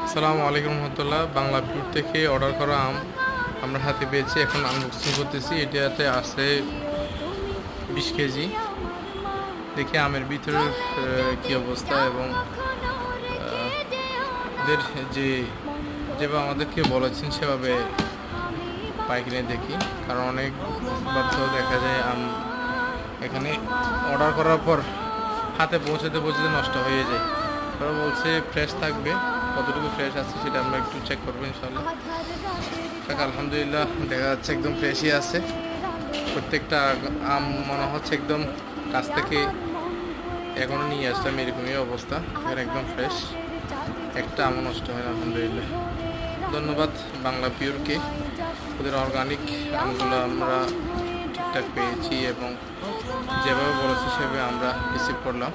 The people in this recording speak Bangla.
আসসালামু আলাইকুম রহমতুল্লাহ। বাংলা পিউর থেকে অর্ডার করা আম আমরা হাতে পেয়েছি, এখন আনবক্সিং করতেছি। এটাতে আছে 20 কেজি। দেখি আমের ভিতরের কি অবস্থা এবং এদের যে যেভাবে আমাদেরকে বলেছেন সেভাবে পাই কিনে দেখি, কারণ অনেকবার তো দেখা যায় আম এখানে অর্ডার করার পর হাতে পৌঁছাতে পৌঁছাতে নষ্ট হয়ে যায়। ওরা বলছে ফ্রেশ থাকবে, কতটুকু ফ্রেশ আছে সেটা আমরা একটু চেক করবো ইনশাল্লাহ। আলহামদুলিল্লাহ দেখা যাচ্ছে একদম ফ্রেশই আছে। প্রত্যেকটা আম মনে হচ্ছে একদম কাছ থেকে এখনো নিয়ে আসলাম এরকমই অবস্থা, এখানে একদম ফ্রেশ, একটা আমও নষ্ট হয় না আলহামদুলিল্লাহ। ধন্যবাদ বাংলা পিওরকে, ওদের অর্গানিক আমগুলো আমরা ঠিকঠাক পেয়েছি এবং যেভাবে বলেছি সেভাবে আমরা রিসিভ করলাম।